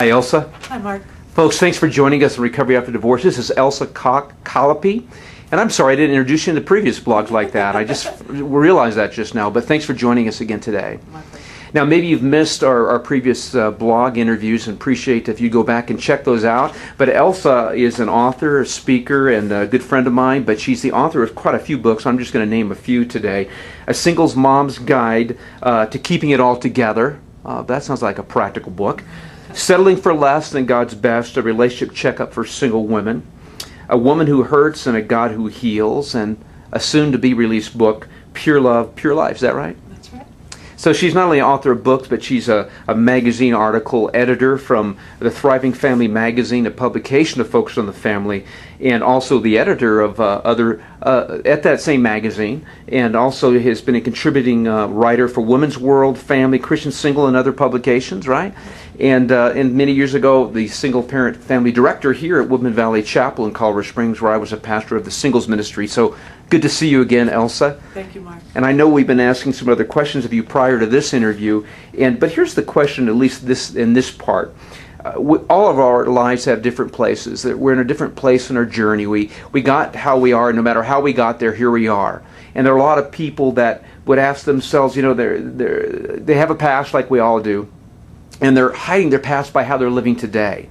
Hi, Elsa. Hi, Mark. Folks, thanks for joining us in Recovery After Divorce. This is Elsa Colopy. And I'm sorry I didn't introduce you in the previous blogs like that. I just realized that just now. But thanks for joining us again today. My pleasure. Now, maybe you've missed our previous blog interviews, and appreciate if you go back and check those out. But Elsa is an author, a speaker, and a good friend of mine, but she's the author of quite a few books. I'm just going to name a few today. A Singles Mom's Guide to Keeping It All Together. That sounds like a practical book. Settling for Less Than God's Best, a relationship checkup for single women. A Woman Who Hurts and a God Who Heals, and a soon-to-be-released book, Pure Love, Pure Life. Is that right? That's right. So she's not only an author of books, but she's a magazine article editor from the Thriving Family magazine, a publication to focus on the family, and also the editor of other at that same magazine, and also has been a contributing writer for Women's World, Family, Christian Single, and other publications, right? And many years ago, the single parent family director here at Woodman Valley Chapel in Colorado Springs, where I was a pastor of the singles ministry. So good to see you again, Elsa. Thank you, Mark. And I know we've been asking some other questions of you prior to this interview, but here's the question, at least in this part. All of our lives have different places. We're in a different place in our journey. We got how we are, no matter how we got there, here we are. And there are a lot of people that would ask themselves, they have a past like we all do, and they're hiding their past by how they're living today.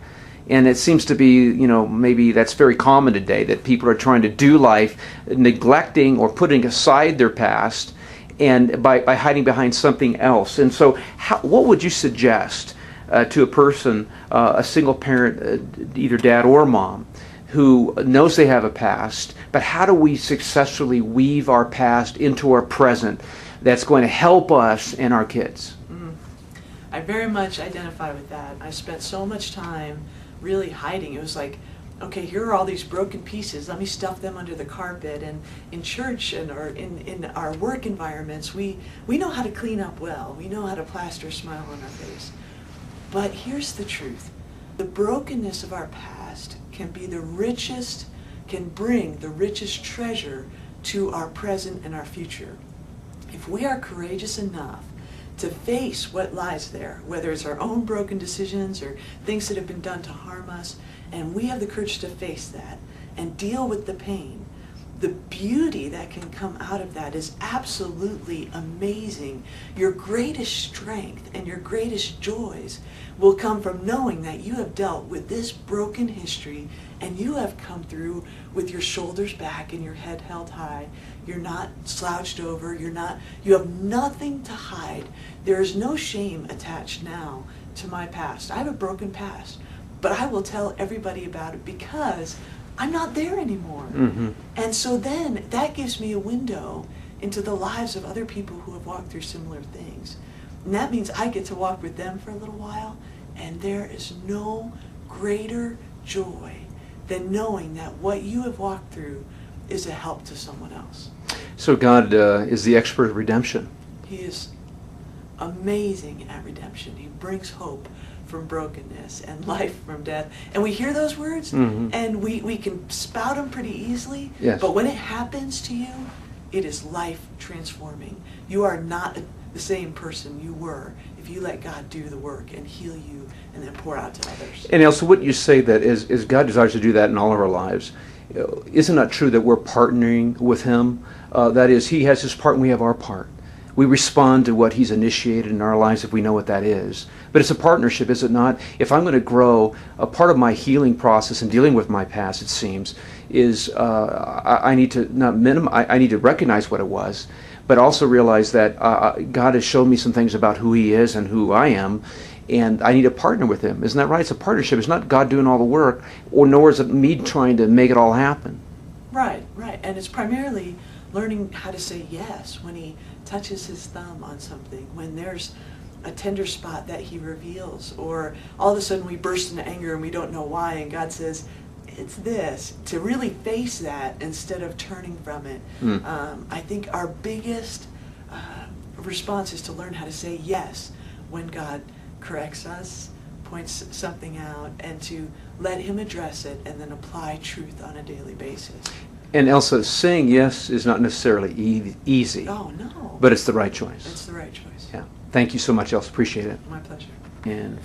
And it seems to be, maybe that's very common today, that people are trying to do life neglecting or putting aside their past and by hiding behind something else. And so what would you suggest to a person, a single parent, either dad or mom, who knows they have a past, but how do we successfully weave our past into our present that's going to help us and our kids? I very much identify with that. I spent so much time really hiding. It was like, okay, here are all these broken pieces. Let me stuff them under the carpet. And in church or in our work environments, we know how to clean up well. We know how to plaster a smile on our face. But here's the truth. The brokenness of our past can bring the richest treasure to our present and our future. If we are courageous enough to face what lies there, whether it's our own broken decisions or things that have been done to harm us, and we have the courage to face that and deal with the pain, the beauty that can come out of that is absolutely amazing. Your greatest strength and your greatest joys will come from knowing that you have dealt with this broken history and you have come through with your shoulders back and your head held high. You're not slouched over. You have nothing to hide. There is no shame attached now to my past. I have a broken past, but I will tell everybody about it because I'm not there anymore. Mm-hmm. And so then that gives me a window into the lives of other people who have walked through similar things. And that means I get to walk with them for a little while, and there is no greater joy than knowing that what you have walked through is a help to someone else. So God is the expert of redemption. He is amazing at redemption. He brings hope from brokenness and life from death. And we hear those words, mm-hmm. and we can spout them pretty easily. Yes. But when it happens to you, it is life transforming. You are not the same person you were if you let God do the work and heal you and then pour out to others. And Elsa, wouldn't you say that as God desires to do that in all of our lives, isn't it true that we're partnering with Him? That is, He has His part and we have our part. We respond to what He's initiated in our lives if we know what that is. But it's a partnership, is it not? If I'm going to grow, a part of my healing process and dealing with my past, it seems, is I need to I need to recognize what it was, but also realize that God has shown me some things about who He is and who I am, and I need to partner with Him. Isn't that right? It's a partnership. It's not God doing all the work, nor is it me trying to make it all happen. Right. And it's primarily learning how to say yes when He touches His thumb on something, when there's a tender spot that He reveals, or all of a sudden we burst into anger and we don't know why, and God says, it's this, to really face that instead of turning from it. I think our biggest response is to learn how to say yes when God corrects us, points something out, and to let Him address it and then apply truth on a daily basis. And Elsa, saying yes is not necessarily easy. Oh, no. But it's the right choice. It's the right choice. Yeah. Thank you so much, Elsa. Appreciate it. My pleasure. And